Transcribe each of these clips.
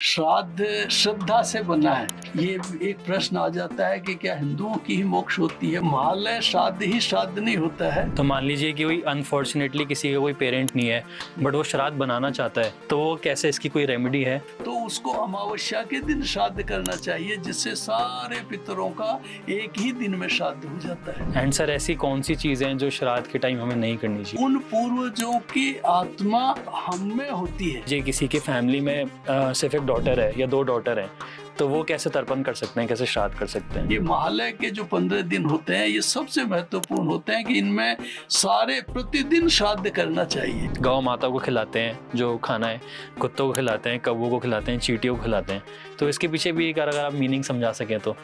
श्राद्ध श्रद्धा से बना है। ये एक प्रश्न आ जाता है कि क्या हिंदुओं की ही मोक्ष होती है? महालय श्राद्ध ही श्राद्ध नहीं होता है। तो मान लीजिए कि कोई अनफॉर्चुनेटली किसी का कोई पेरेंट नहीं है बट वो श्राद्ध बनाना चाहता है, तो वो कैसे, इसकी कोई रेमेडी है? तो उसको अमावस्या के दिन श्राद्ध करना चाहिए, जिससे सारे पितरों का एक ही दिन में श्राद्ध हो जाता है। एंड सर, ऐसी कौन सी चीजें हैं जो श्राद्ध के टाइम हमें नहीं करनी चाहिए? उन पूर्वजों की आत्मा हम में होती है। जी, किसी की फैमिली में सिर्फ एक डॉटर है या 2 डॉटर हैं, तो वो कैसे तर्पण कर सकते हैं, कैसे श्राद्ध कर सकते हैं? ये महालय के जो 15 दिन होते हैं, ये सबसे महत्वपूर्ण होते हैं कि इनमें सारे प्रतिदिन श्राद्ध करना चाहिए। गौ माता को खिलाते हैं जो खाना है, कुत्तों को खिलाते हैं, कौवों को खिलाते हैं, चींटियों को खिलाते हैं, तो इसके पीछे भी एक अगर आप मीनिंग समझा सकें तो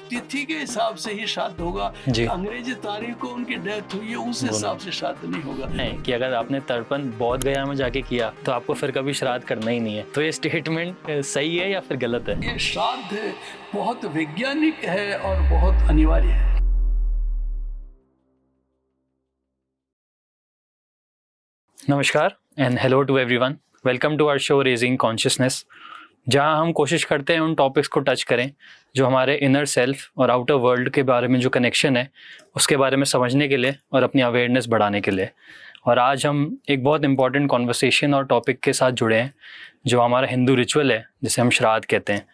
तिथि के हिसाब से ही श्राद्ध होगा। जी। अंग्रेजी तारीख को उनकी डेथ हुई है, उस हिसाब से श्राद्ध नहीं होगा। है कि अगर आपने तर्पण बौद्ध गया में जाके किया तो आपको फिर कभी श्राद्ध करना ही नहीं है, तो ये स्टेटमेंट सही है या फिर गलत है? ये श्राद्ध बहुत वैज्ञानिक है और बहुत अनिवार्य है। नमस्कार and hello to everyone, welcome to our show raising consciousness, जहां हम कोशिश करते हैं उन टॉपिक्स को टच करें जो हमारे इनर सेल्फ और आउटर वर्ल्ड के बारे में जो कनेक्शन है उसके बारे में समझने के लिए और अपनी अवेयरनेस बढ़ाने के लिए। और आज हम एक बहुत इंपॉर्टेंट कॉन्वर्सेशन और टॉपिक के साथ जुड़े हैं जो हमारा हिंदू रिचुअल है, जिसे हम श्राद्ध कहते हैं।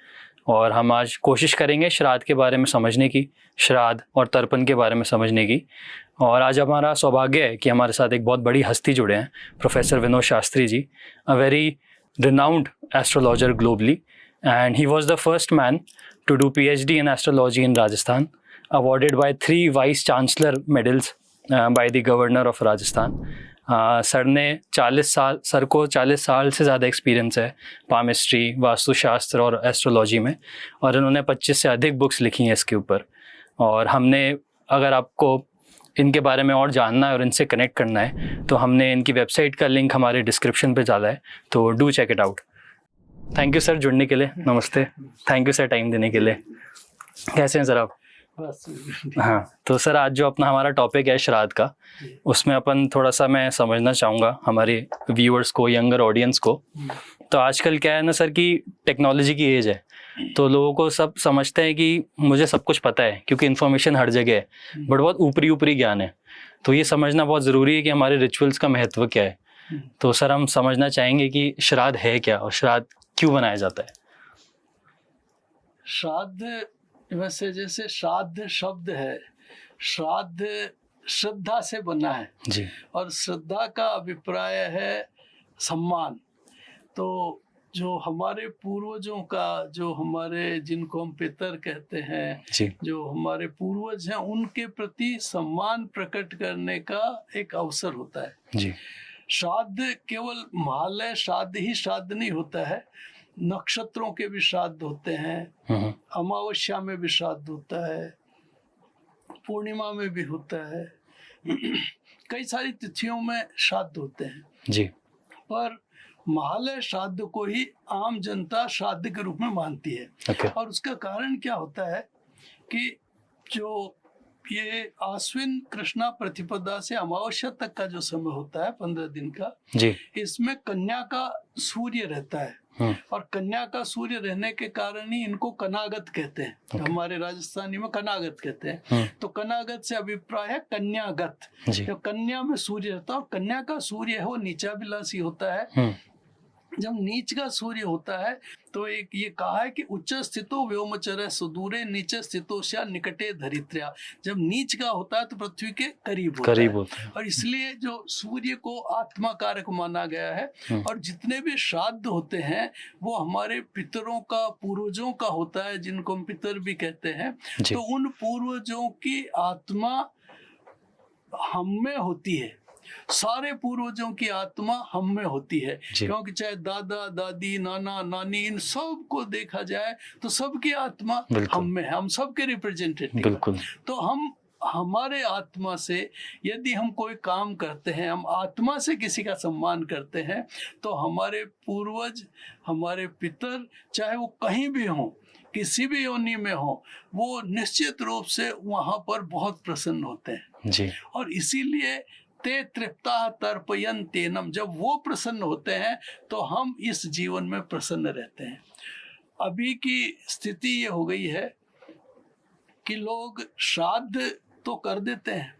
और हम आज कोशिश करेंगे श्राद्ध के बारे में समझने की, श्राद्ध और तर्पण के बारे में समझने की। और आज हमारा सौभाग्य है कि हमारे साथ एक बहुत बड़ी हस्ती जुड़े हैं, professor Vinod Shastri ji, a very renowned astrologer globally, and he was the first man to do PhD in astrology in Rajasthan, awarded by 3 vice chancellor medals by the governor of Rajasthan. Sir को 40 साल से ज़्यादा एक्सपीरियंस है palmistry, वास्तुशास्त्र और astrology में, और इन्होंने 25 से अधिक बुक्स लिखी हैं इसके ऊपर। और हमने, अगर आपको इनके बारे में और जानना है और इनसे कनेक्ट करना है, तो हमने इनकी वेबसाइट का लिंक हमारे डिस्क्रिप्शन पे डाला है, तो do check it out. Thank you sir जुड़ने के लिए। नमस्ते, थैंक यू सर टाइम देने के लिए। कैसे हैं सर आप? हाँ, तो सर आज जो अपना हमारा टॉपिक है श्राद्ध का, उसमें अपन थोड़ा सा मैं समझना चाहूँगा हमारे व्यूअर्स को, यंगर ऑडियंस को। तो आजकल क्या है ना सर कि टेक्नोलॉजी की एज है, तो लोगों को सब समझते हैं कि मुझे सब कुछ पता है क्योंकि इन्फॉर्मेशन हर जगह है, बट बहुत ऊपरी ज्ञान है। तो ये समझना बहुत ज़रूरी है कि हमारे रिचुअल्स का महत्व क्या है। तो सर हम समझना चाहेंगे कि श्राद्ध है क्या और श्राद्ध क्यों बनाया जाता है? श्राद्ध, वैसे जैसे श्राद्ध शब्द है, श्राद्ध श्रद्धा से बना है जी, और श्रद्धा का अभिप्राय है सम्मान। तो जो हमारे पूर्वजों का, जो हमारे, जिनको हम पितर कहते हैं जी, जो हमारे पूर्वज हैं, उनके प्रति सम्मान प्रकट करने का एक अवसर होता है जी। श्राद्ध केवल महालय श्राद्ध ही श्राद्ध नहीं होता है, नक्षत्रों के भी श्राद्ध होते हैं, अमावस्या में भी श्राद्ध होता है, पूर्णिमा में भी होता है, कई सारी तिथियों में श्राद्ध होते हैं जी। पर महालय श्राद्ध को ही आम जनता श्राद्ध के रूप में मानती है। Okay. और उसका कारण क्या होता है कि जो ये आश्विन कृष्णा प्रतिपदा से अमावस्या तक का जो समय होता है 15 दिन का जी, इसमें कन्या का सूर्य रहता है। और कन्या का सूर्य रहने के कारण ही इनको कनागत कहते हैं। Okay. हमारे राजस्थानी में कनागत कहते हैं। तो कनागत से अभिप्राय है कन्यागत, जब कन्या में सूर्य रहता है। और कन्या का सूर्य है वो नीचाभिलाषी होता है। जब नीच का सूर्य होता है तो एक ये कहा है कि उच्च स्थितो व्योमचर सुदूरे नीच स्थितो स्या निकटे धरित्र्या। जब नीच का होता है तो पृथ्वी के करीब होता है। और इसलिए जो सूर्य को आत्मा कारक माना गया है। और जितने भी श्राद्ध होते हैं वो हमारे पितरों का, पूर्वजों का होता है, जिनको हम पितर भी कहते हैं। तो उन पूर्वजों की आत्मा हम में होती है, सारे पूर्वजों की आत्मा हम में होती है। क्योंकि चाहे दादा दादी, नाना नानी, इन सब को देखा जाए तो सबकी आत्मा हम में है, हम सबके रिप्रेजेंटेटिव। तो हम, हमारे आत्मा से यदि हम कोई काम करते हैं, हम आत्मा से किसी का सम्मान करते हैं, तो हमारे पूर्वज, हमारे पितर, चाहे वो कहीं भी हों, किसी भी योनि में हो, वो निश्चित रूप से वहाँ पर बहुत प्रसन्न होते हैं। और इसीलिए ते तृप्ता तर्पयन्तेनम, जब वो प्रसन्न होते हैं तो हम इस जीवन में प्रसन्न रहते हैं। अभी की स्थिति ये हो गई है कि लोग श्राद्ध तो कर देते हैं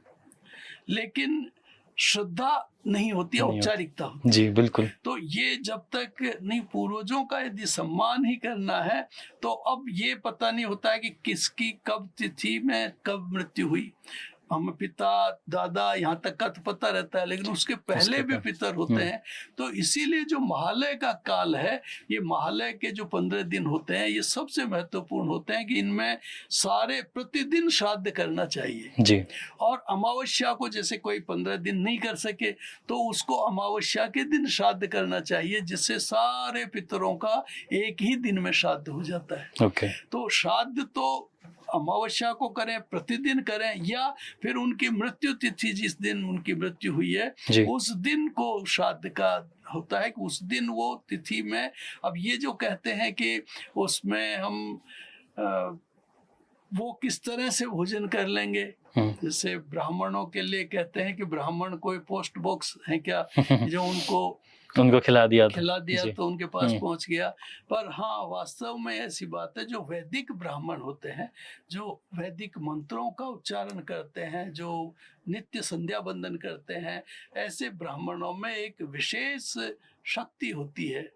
लेकिन श्रद्धा नहीं होती, औपचारिकता होती। जी बिल्कुल। तो ये जब तक नहीं, पूर्वजों का यदि सम्मान ही करना है तो अब ये पता नहीं होता है कि किसकी कब तिथि में कब मृत्यु हुई। हम पिता दादा यहाँ तक का तो पता रहता है, लेकिन उसके पहले भी पितर होते हैं। तो इसीलिए जो महालय का काल है, ये महालय के जो 15 दिन होते हैं, ये सबसे महत्वपूर्ण होते हैं कि इनमें सारे प्रतिदिन श्राद्ध करना चाहिए जी। और अमावस्या को जैसे कोई 15 दिन नहीं कर सके तो उसको अमावस्या के दिन श्राद्ध करना चाहिए, जिससे सारे पितरों का एक ही दिन में श्राद्ध हो जाता है। ओके। तो श्राद्ध तो अमावस्या को करें, प्रतिदिन करें, या फिर उनकी मृत्यु तिथि जिस दिन उनकी मृत्यु हुई है उस दिन को श्राद्ध का होता है कि उस दिन वो तिथि में। अब ये जो कहते हैं कि उसमें हम वो किस तरह से भोजन कर लेंगे, जैसे ब्राह्मणों के लिए कहते हैं कि ब्राह्मण कोई पोस्ट बॉक्स है क्या जो उनको खिला दिया तो उनके पास पहुंच गया। पर हाँ, वास्तव में ऐसी बात है, जो वैदिक ब्राह्मण होते हैं, जो वैदिक मंत्रों का उच्चारण करते हैं, जो नित्य संध्या बंदन करते हैं, ऐसे ब्राह्मणों में एक विशेष शक्ति होती है,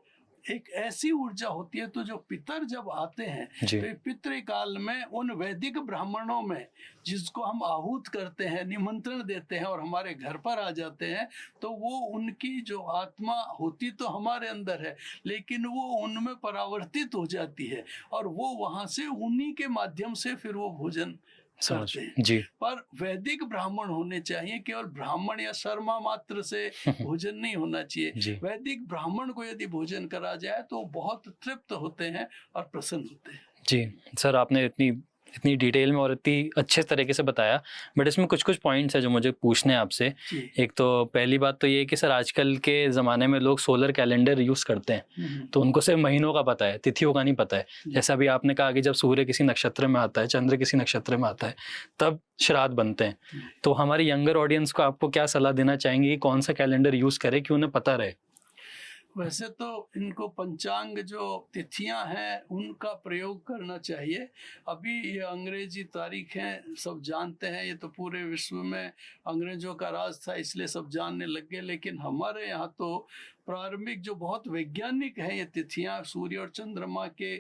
एक ऐसी ऊर्जा होती है। तो जो पितर जब आते हैं तो पितृ काल में उन वैदिक ब्राह्मणों में जिसको हम आहूत करते हैं, निमंत्रण देते हैं और हमारे घर पर आ जाते हैं, तो वो उनकी जो आत्मा होती तो हमारे अंदर है, लेकिन वो उनमें परावर्तित हो जाती है और वो वहां से उन्हीं के माध्यम से फिर वो भोजन करते हैं। जी। पर वैदिक ब्राह्मण होने चाहिए, केवल ब्राह्मण या शर्मा मात्र से भोजन नहीं होना चाहिए। वैदिक ब्राह्मण को यदि भोजन करा जाए तो बहुत तृप्त होते हैं और प्रसन्न होते हैं। जी सर, आपने इतनी डिटेल में और इतनी अच्छे तरीके से बताया, बट इसमें कुछ पॉइंट्स है जो मुझे पूछने हैं आपसे। एक तो पहली बात तो ये है कि सर आजकल के ज़माने में लोग सोलर कैलेंडर यूज़ करते हैं, तो उनको सिर्फ महीनों का पता है, तिथियों का नहीं पता है। जैसा अभी आपने कहा कि जब सूर्य किसी नक्षत्र में आता है, चंद्र किसी नक्षत्र में आता है, तब श्राद्ध बनते हैं। तो हमारी यंगर ऑडियंस को आपको क्या सलाह देना चाहेंगे कि कौन सा कैलेंडर यूज़ करें कि उन्हें पता रहे? वैसे तो इनको पंचांग जो तिथियां हैं उनका प्रयोग करना चाहिए। अभी ये अंग्रेजी तारीखें सब जानते हैं, ये तो पूरे विश्व में अंग्रेजों का राज था इसलिए सब जानने लग गए, लेकिन हमारे यहाँ तो प्रारंभिक जो बहुत वैज्ञानिक है ये तिथियां सूर्य और चंद्रमा के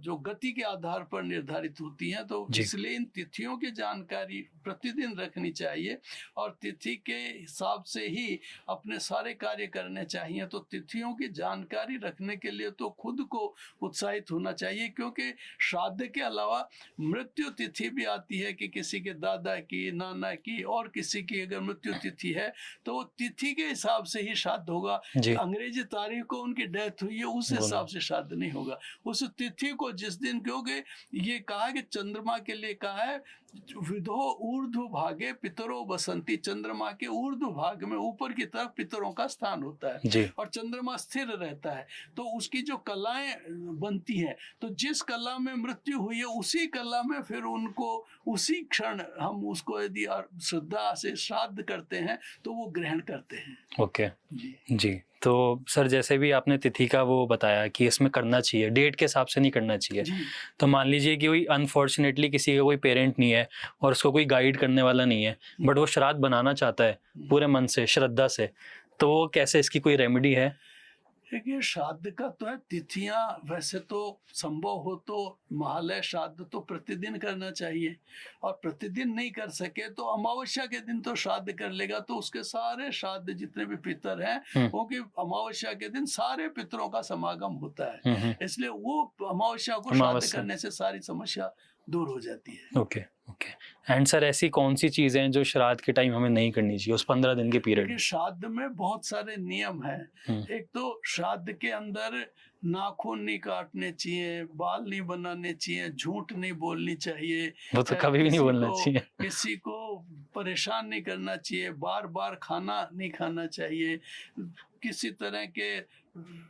जो गति के आधार पर निर्धारित होती हैं। तो इसलिए इन तिथियों की जानकारी प्रतिदिन रखनी चाहिए और तिथि के हिसाब से ही अपने सारे कार्य करने चाहिए। तो तिथियों की जानकारी रखने के लिए तो खुद को उत्साहित होना चाहिए, क्योंकि श्राद्ध के अलावा मृत्यु तिथि भी आती है कि किसी के दादा की, नाना की और किसी की अगर मृत्यु तिथि है तो वो तिथि के हिसाब से ही श्राद्ध होगा। अंग्रेजी तारीख को उनकी डेथ हुई है उस हिसाब से श्राद्ध नहीं होगा। उस तिथि को जिस दिन, क्योंकि ये कहा कि चंद्रमा के लिए कहा है विधो ऊर्ध्व भागे पितरो बसंती, चंद्रमा के ऊर्ध्व भाग में ऊपर की तरफ पितरों का स्थान होता है और चंद्रमा स्थिर रहता है, तो उसकी जो कलाएं बनती हैं, तो जिस कला में मृत्यु हुई है उसी कला में फिर उनको उसी क्षण हम उसको यदि श्रद्धा से श्राद्ध करते हैं तो वो ग्रहण करते हैं। ओके जी। तो सर जैसे भी आपने तिथि का वो बताया कि इसमें करना चाहिए, डेट के हिसाब से नहीं करना चाहिए, तो मान लीजिए कि कोई अनफॉर्चुनेटली किसी का कोई पेरेंट नहीं है और उसको कोई गाइड करने वाला नहीं है, बट वो श्राद्ध बनाना चाहता है पूरे मन से, श्रद्धा से, तो वो कैसे, इसकी कोई रेमेडी है? देखिए, श्राद्ध का तो है, तिथियां वैसे तो संभव हो तो महालय श्राद्ध तो प्रतिदिन करना चाहिए, और प्रतिदिन नहीं कर सके तो अमावस्या के दिन तो श्राद्ध कर लेगा, तो उसके सारे श्राद्ध जितने भी पितर हैं क्योंकि अमावस्या के दिन सारे पितरों का समागम होता है, इसलिए वो अमावस्या को श्राद्ध करने से सारी समस्या दूर हो जाती है। ओके। एंड सर ऐसी कौन सी चीजें हैं जो श्राद्ध के टाइम हमें नहीं करनी चाहिए उस 15 दिन के पीरियड में? श्राद्ध में बहुत सारे नियम हैं। एक तो श्राद्ध के अंदर नाखून नहीं काटने चाहिए, बाल नहीं बनाने चाहिए, झूठ नहीं बोलनी चाहिए, वो तो कभी भी नहीं बोलना चाहिए, किसी को परेशान नहीं करना चाहिए, बार बार खाना नहीं खाना चाहिए, किसी तरह के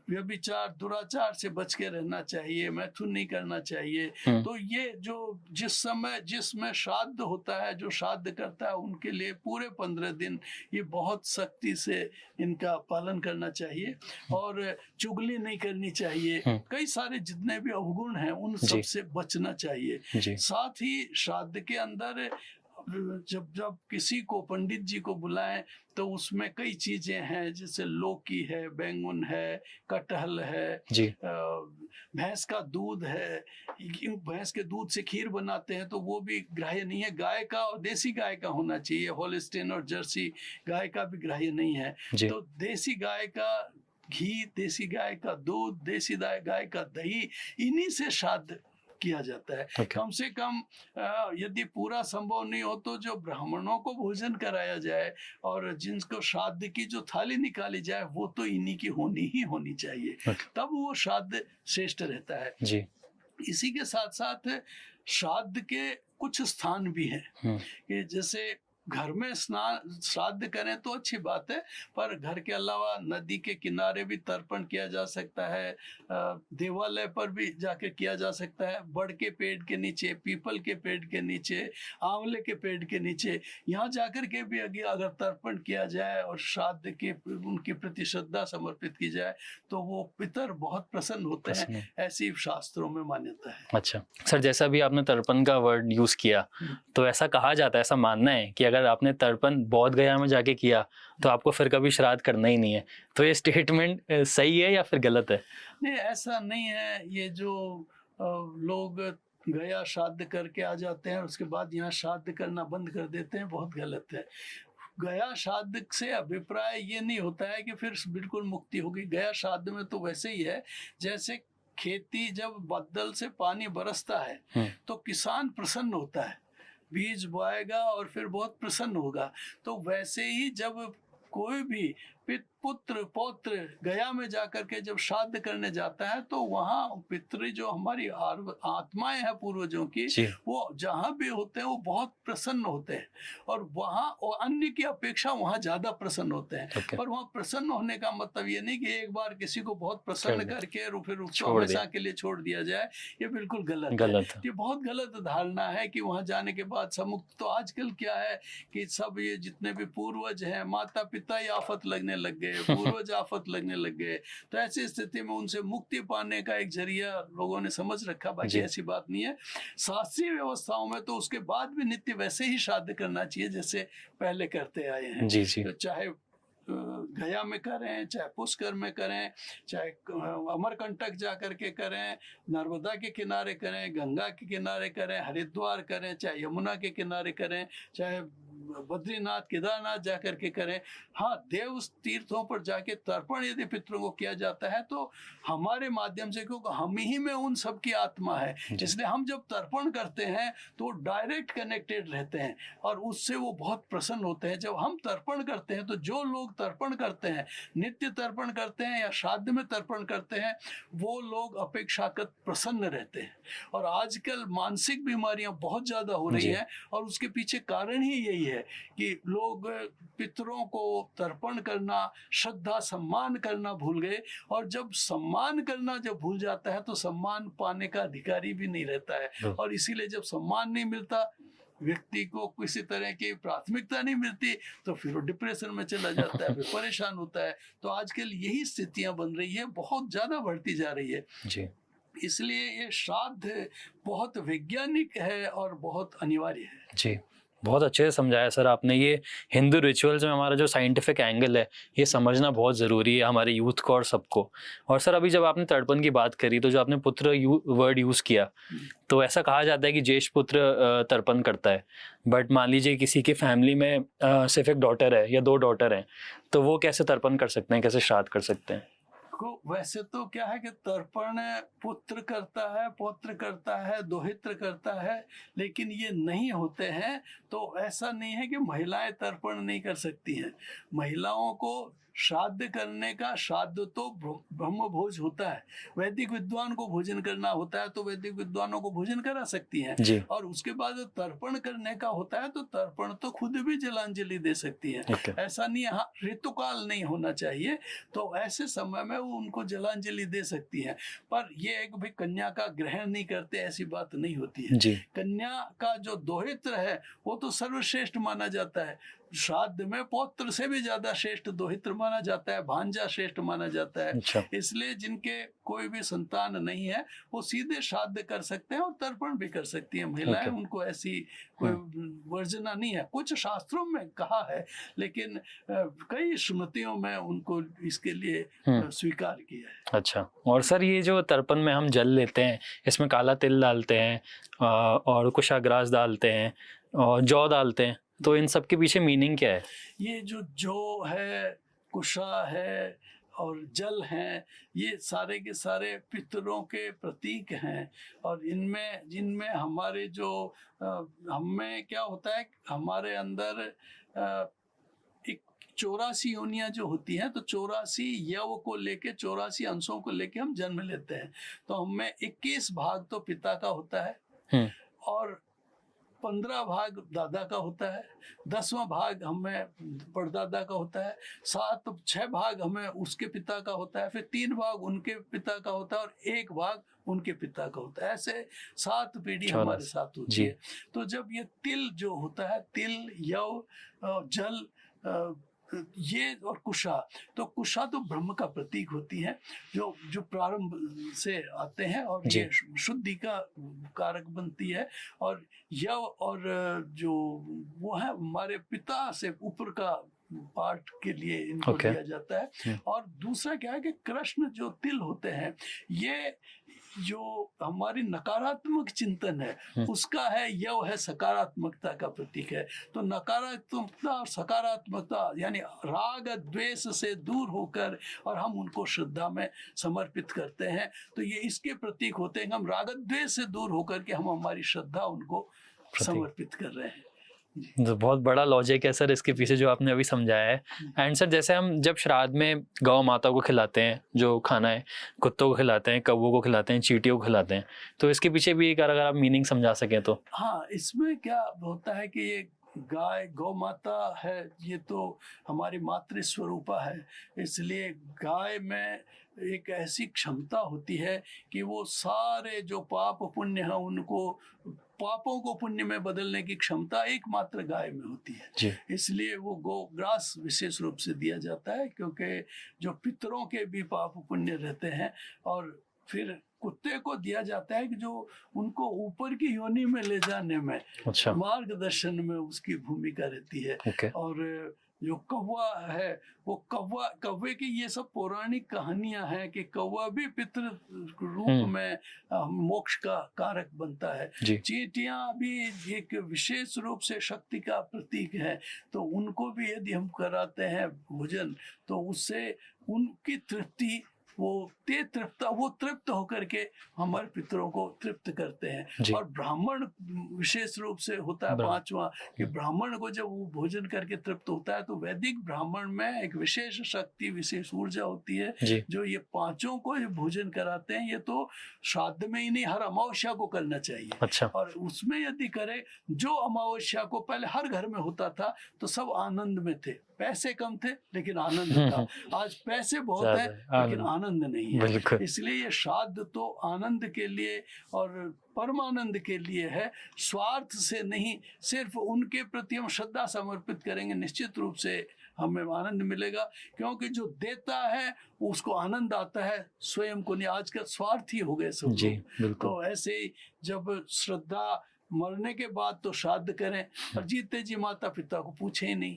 व्यभिचार दुराचार से बच के रहना चाहिए, मैथुन नहीं करना चाहिए। तो ये जो जिसमें श्राद्ध होता है, जो श्राद्ध करता है उनके लिए पूरे 15 दिन ये बहुत सख्ती से इनका पालन करना चाहिए और चुगली नहीं करनी चाहिए। कई सारे जितने भी अवगुण हैं उन सब से बचना चाहिए। साथ ही श्राद्ध के अंदर जब किसी को पंडित जी को बुलाएं तो उसमें कई चीजें हैं, जैसे लौकी है, बैंगन है, कटहल है, भैंस का दूध है। भैंस के दूध से खीर बनाते हैं तो वो भी ग्राह्य नहीं है। गाय का और देसी गाय का होना चाहिए, होलिस्टीन और जर्सी गाय का भी ग्राह्य नहीं है। तो देसी गाय का घी, देसी गाय का दूध, देसी गाय का दही, इन्हीं से श्राद्ध किया जाता है। कम से कम यदि पूरा संभव नहीं हो तो जो ब्राह्मणों को भोजन कराया जाए और जिनको श्राद्ध की जो थाली निकाली जाए वो तो इन्हीं की होनी चाहिए। तब वो श्राद्ध श्रेष्ठ रहता है जी। इसी के साथ साथ श्राद्ध के कुछ स्थान भी हैं कि जैसे घर में श्राद्ध करें तो अच्छी बात है, पर घर के अलावा नदी के किनारे भी तर्पण किया जा सकता है, देवालय पर भी जाकर किया जा सकता है, बड़ के पेड़ के नीचे, पीपल के पेड़ के नीचे, आंवले के पेड़ के नीचे, यहाँ जाकर के भी अगर तर्पण किया जाए और श्राद्ध के उनके प्रति श्रद्धा समर्पित की जाए तो वो पितर बहुत प्रसन्न होते हैं, ऐसी शास्त्रों में मान्यता है। अच्छा सर, जैसा भी आपने तर्पण का वर्ड यूज किया, तो ऐसा कहा जाता है, ऐसा मानना है कि अगर आपने तर्पण बोध गया में जाके किया तो आपको फिर कभी श्राद्ध करना ही नहीं है। तो ये स्टेटमेंट सही है या फिर गलत है? नहीं, ऐसा नहीं है। ये जो लोग गया श्राद्ध करके आ जाते हैं उसके बाद यहाँ श्राद्ध करना बंद कर देते हैं, बहुत गलत है। गया श्राद्ध से अभिप्राय ये नहीं होता है कि फिर बिल्कुल मुक्ति होगी। गया श्राद्ध में तो वैसे ही है जैसे खेती जब बादल से पानी बरसता है तो किसान प्रसन्न होता है, बीज बोएगा और फिर बहुत प्रसन्न होगा। तो वैसे ही जब कोई भी पुत्र पौत्र गया में जाकर के जब श्राद्ध करने जाता है तो वहाँ पितृ जो हमारी आत्माएं हैं पूर्वजों की, वो जहाँ भी होते हैं वो बहुत प्रसन्न होते हैं और वहाँ और अन्य की अपेक्षा वहाँ ज्यादा प्रसन्न होते हैं। पर वहाँ प्रसन्न होने का मतलब ये नहीं कि एक बार किसी को बहुत प्रसन्न करके और फिर उसको हमेशा के लिए छोड़ दिया जाए, ये बिल्कुल गलत है। ये बहुत गलत धारणा है कि वहाँ जाने के बाद समुक्त। तो आजकल क्या है कि सब ये जितने भी पूर्वज हैं, माता पिता ही आफत लगने लग गए, पूर्वज आफत लगने लग गए। तो ऐसी स्थिति में उनसे मुक्ति पाने का एक जरिया लोगों ने समझ रखा, बाकी ऐसी बात नहीं है। शास्त्रीय व्यवस्थाओं में तो उसके बाद भी नित्य वैसे ही श्राद्ध करना चाहिए जैसे पहले करते आए हैं। तो चाहे गया में करें, चाहे पुष्कर में करें, चाहे अमरकंटक जा करके करें, नर्मदा के किनारे करें, गंगा के किनारे करें, हरिद्वार करें, चाहे यमुना के किनारे करें, चाहे बद्रीनाथ केदारनाथ जा करके करें। हाँ, देव तीर्थों पर जाके तर्पण यदि पितरों को किया जाता है तो हमारे माध्यम से, क्योंकि हम ही में उन सब की आत्मा है, इसलिए हम जब तर्पण करते हैं तो डायरेक्ट कनेक्टेड रहते हैं और उससे वो बहुत प्रसन्न होते हैं। जब हम तर्पण करते हैं तो जो लोग तर्पण करते हैं, नित्य तर्पण करते हैं या श्राद्ध में तर्पण करते हैं, वो लोग अपेक्षाकृत प्रसन्न रहते हैं। और आजकल मानसिक बीमारियां बहुत ज्यादा हो रही हैं और उसके पीछे कारण ही यही है कि लोग पितरों को तर्पण करना, श्रद्धा सम्मान करना भूल गए। और जब सम्मान करना जब भूल जाता है तो सम्मान पाने का अधिकारी भी नहीं रहता है। और इसीलिए जब सम्मान नहीं मिलता, व्यक्ति को किसी तरह की प्राथमिकता नहीं मिलती, तो फिर वो डिप्रेशन में चला जाता है, फिर परेशान होता है। तो आजकल यही स्थितियां बन रही है, बहुत ज्यादा बढ़ती जा रही है जी। इसलिए ये श्राद्ध बहुत वैज्ञानिक है और बहुत अनिवार्य है जी। बहुत अच्छे से समझाया सर आपने। ये हिंदू रिचुअल्स में हमारा जो साइंटिफिक एंगल है ये समझना बहुत ज़रूरी है हमारे यूथ को और सबको। और सर अभी जब आपने तर्पण की बात करी तो जो आपने पुत्र वर्ड यूज़ किया, तो ऐसा कहा जाता है कि ज्येष्ठ पुत्र तर्पण करता है। बट मान लीजिए किसी की फैमिली में सिर्फ एक डॉटर है या 2 डॉटर हैं, तो वो कैसे तर्पण कर सकते हैं, कैसे श्राद्ध कर सकते हैं? वैसे तो क्या है कि तर्पण पुत्र करता है, पौत्र करता है, दोहित्र करता है, लेकिन ये नहीं होते हैं। तो ऐसा नहीं है कि महिलाएं तर्पण नहीं कर सकती हैं। महिलाओं को श्राद्ध करने का, श्राद्ध तो ब्रह्म भोज होता है, वैदिक विद्वान को भोजन करना होता है तो वैदिक विद्वानों को भोजन करा सकती हैं। जी। और उसके बाद तर्पण करने का होता है तो तर्पण तो खुद भी जलांजलि दे सकती हैं। ऐसा नहीं है, हाँ ऋतुकाल नहीं होना चाहिए, तो ऐसे समय में वो उनको जलांजलि दे सकती हैं। पर ये एक भी कन्या का ग्रहण नहीं करते, ऐसी बात नहीं होती है। कन्या का जो दोहित्र है वो तो सर्वश्रेष्ठ माना जाता है। श्राद्ध में पौत्र से भी ज्यादा श्रेष्ठ दोहित्र माना जाता है, भांजा श्रेष्ठ माना जाता है। अच्छा। इसलिए जिनके कोई भी संतान नहीं है वो सीधे श्राद्ध कर सकते हैं और तर्पण भी कर सकती हैं महिलाएं। उनको ऐसी कोई वर्जना नहीं है, कुछ शास्त्रों में कहा है लेकिन कई स्मृतियों में उनको इसके लिए स्वीकार किया है। अच्छा। और सर ये जो तर्पण में हम जल लेते हैं, इसमें काला तिल डालते हैं और कुशाग्रास डालते हैं और जौ डालते हैं, तो इन सब के पीछे मीनिंग क्या है? ये जो है, कुशा है और जल हैं, ये सारे के सारे पितरों के प्रतीक हैं। और जिनमें हमारे जो हमें क्या होता है, हमारे अंदर 84 योनियां जो होती हैं, तो 84 यव को लेके 84 अंशों को लेके हम जन्म लेते हैं। तो हमें 21 भाग तो पिता का होता है और 15 भाग दादा का होता है, 10वां भाग हमें परदादा का होता है, 6 भाग हमें उसके पिता का होता है, फिर 3 भाग उनके पिता का होता है और 1 भाग उनके पिता का होता है। ऐसे 7 पीढ़ी हमारे साथ होती है। तो जब ये तिल जो होता है, तिल, यव, जल, ये और कुशा, तो कुशा तो ब्रह्म का प्रतीक होती है, जो प्रारंभ से आते हैं और ये शुद्धि का कारक बनती है। और यव और जो वो है हमारे पिता से ऊपर का पार्ट के लिए इनको दिया जाता है। और दूसरा क्या है कि कृष्ण जो तिल होते हैं, ये जो हमारी नकारात्मक चिंतन है उसका है, यव है सकारात्मकता का प्रतीक है। तो नकारात्मकता और सकारात्मकता यानी राग द्वेष से दूर होकर और हम उनको श्रद्धा में समर्पित करते हैं, तो ये इसके प्रतीक होते हैं। हम राग द्वेष से दूर होकर के हम हमारी श्रद्धा उनको समर्पित कर रहे हैं। तो बहुत बड़ा लॉजिक है सर इसके पीछे जो आपने अभी समझाया है। एंड सर जैसे हम जब श्राद्ध में गौ माता को खिलाते हैं जो खाना है, कुत्तों को खिलाते हैं, कौवों को खिलाते हैं, चींटियों को खिलाते हैं, तो इसके पीछे भी एक अगर आप मीनिंग समझा सकें तो। हाँ, इसमें क्या होता है कि ये गाय गौ माता है, ये तो हमारी मातृ स्वरूपा है, इसलिए गाय में एक ऐसी क्षमता होती है कि वो सारे जो पाप पुण्य है उनको, पापों को पुण्य में बदलने की क्षमता एकमात्र गाय में होती है। इसलिए वो गोग्रास विशेष रूप से दिया जाता है, क्योंकि जो पितरों के भी पाप पुण्य रहते हैं। और फिर कुत्ते को दिया जाता है कि जो उनको ऊपर की योनि में ले जाने में, मार्गदर्शन में उसकी भूमिका रहती है। और जो कौवा है, वो कौवे की ये सब पौराणिक कहानियां हैं कि कौवा भी पितृ रूप में मोक्ष का कारक बनता है। चींटियां भी एक विशेष रूप से शक्ति का प्रतीक है, तो उनको भी यदि हम कराते हैं भोजन तो उससे उनकी तृप्ति, वो तृप्त होकर के हमारे पितरों को तृप्त करते हैं। और ब्राह्मण विशेष रूप से होता है 5वां, कि ब्राह्मण को जब वो भोजन करके तृप्त होता है तो वैदिक ब्राह्मण में एक विशेष शक्ति, विशेष ऊर्जा होती है, जो ये 5 को भोजन कराते हैं। ये तो श्राद्ध में ही नहीं, हर अमावस्या को करना चाहिए। और उसमें यदि करे, जो अमावस्या को पहले हर घर में होता था तो सब आनंद में थे, पैसे कम थे लेकिन आनंद था। आज पैसे बहुत है लेकिन आनंद नहीं है। इसलिए ये श्राद्ध तो आनंद के लिए और परमानंद के लिए है, स्वार्थ से नहीं। सिर्फ उनके प्रति हम श्रद्धा समर्पित करेंगे, निश्चित रूप से हमें आनंद मिलेगा, क्योंकि जो देता है उसको आनंद आता है, स्वयं को नहीं। आज का स्वार्थ ही हो गए सब लोग। तो ऐसे ही जब श्रद्धा, मरने के बाद तो श्राद्ध करें, और जीते जी माता पिता को पूछे ही नहीं,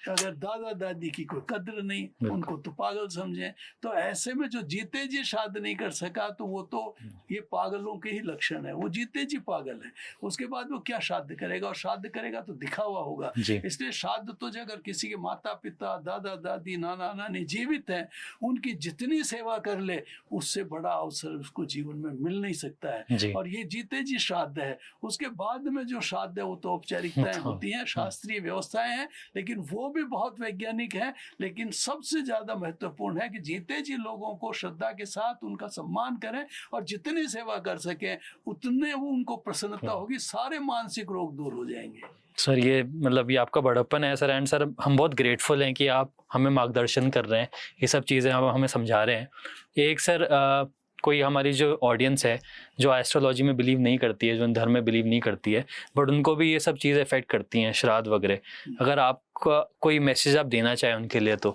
अगर दादा दादी की कोई कद्र नहीं, उनको तो पागल समझें। तो ऐसे में जो जीते जी श्राद्ध नहीं कर सका तो वो तो ये पागलों के ही लक्षण है, वो जीते जी पागल है। उसके बाद वो क्या श्राद्ध करेगा, और श्राद्ध करेगा तो दिखावा होगा। इसलिए श्राद्ध तो अगर किसी के माता पिता, दादा दादी, नाना नानी जीवित हैं, उनकी जितनी सेवा कर ले उससे बड़ा अवसर उसको जीवन में मिल नहीं सकता है। और ये जीते जी श्राद्ध है, उसके बाद में जो श्राद्ध है वो तो औपचारिकताएं होती हैं, शास्त्रीय व्यवस्थाएं हैं, लेकिन वो भी बहुत वैज्ञानिक है। लेकिन सबसे ज्यादा महत्वपूर्ण है कि जीते जी लोगों को श्रद्धा के साथ उनका सम्मान करें और जितनी सेवा कर सकें उतने वो उनको प्रसन्नता होगी, सारे मानसिक रोग दूर हो जाएंगे। सर ये मतलब ये आपका बड़प्पन है सर, एंड सर हम बहुत ग्रेटफुल हैं कि आप हमें मार्गदर्शन कर रहे हैं, ये सब चीज़ें आप हमें समझा रहे हैं। एक सर कोई हमारी जो ऑडियंस है जो एस्ट्रोलॉजी में बिलीव नहीं करती है, जो धर्म में बिलीव नहीं करती है, बट उनको भी ये सब चीज़ें अफेक्ट करती हैं, श्राद्ध वगैरह, अगर आपका कोई मैसेज आप देना चाहें उनके लिए तो?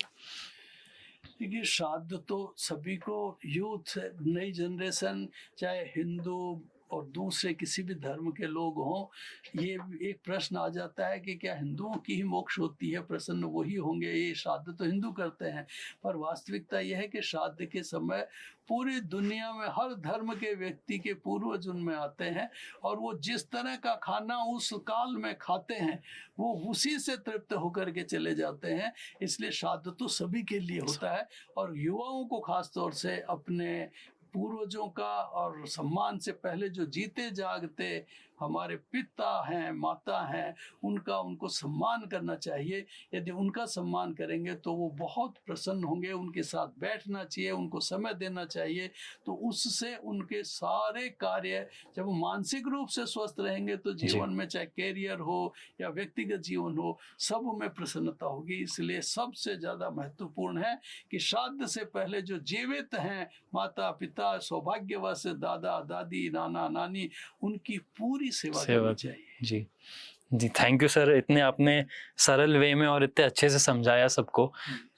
देखिए, श्राद्ध तो सभी को, यूथ, नई जनरेशन, चाहे हिंदू और दूसरे किसी भी धर्म के लोग हों, ये एक प्रश्न आ जाता है कि क्या हिंदुओं की ही मोक्ष होती है, प्रसन्न वही होंगे, ये श्राद्ध तो हिंदू करते हैं। पर वास्तविकता यह है कि श्राद्ध के समय पूरी दुनिया में हर धर्म के व्यक्ति के पूर्वज उनमें आते हैं और वो जिस तरह का खाना उस काल में खाते हैं वो उसी से तृप्त होकर के चले जाते हैं। इसलिए श्राद्ध तो सभी के लिए होता है और युवाओं को खास तौर से अपने पूर्वजों का और सम्मान से पहले जो जीते जागते हमारे पिता हैं, माता हैं, उनको सम्मान करना चाहिए। यदि उनका सम्मान करेंगे तो वो बहुत प्रसन्न होंगे, उनके साथ बैठना चाहिए, उनको समय देना चाहिए। तो उससे उनके सारे कार्य, जब वो मानसिक रूप से स्वस्थ रहेंगे तो जीवन में चाहे कैरियर हो या व्यक्तिगत जीवन हो, सब में प्रसन्नता होगी। इसलिए सबसे ज़्यादा महत्वपूर्ण है कि श्राद्ध से पहले जो जीवित हैं, माता पिता, सौभाग्यवश दादा दादी, नाना नानी, उनकी पूरी सेवा करनी चाहिए। जी जी, थैंक यू सर, इतने आपने सरल वे में और इतने अच्छे से समझाया सबको।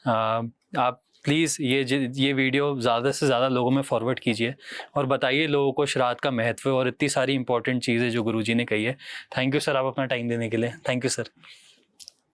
आप प्लीज़ ये वीडियो ज़्यादा से ज़्यादा लोगों में फॉरवर्ड कीजिए और बताइए लोगों को श्राद्ध का महत्व और इतनी सारी इंपॉर्टेंट चीज़ें जो गुरुजी ने कही है। थैंक यू सर, आप अपना टाइम देने के लिए। Thank you sir.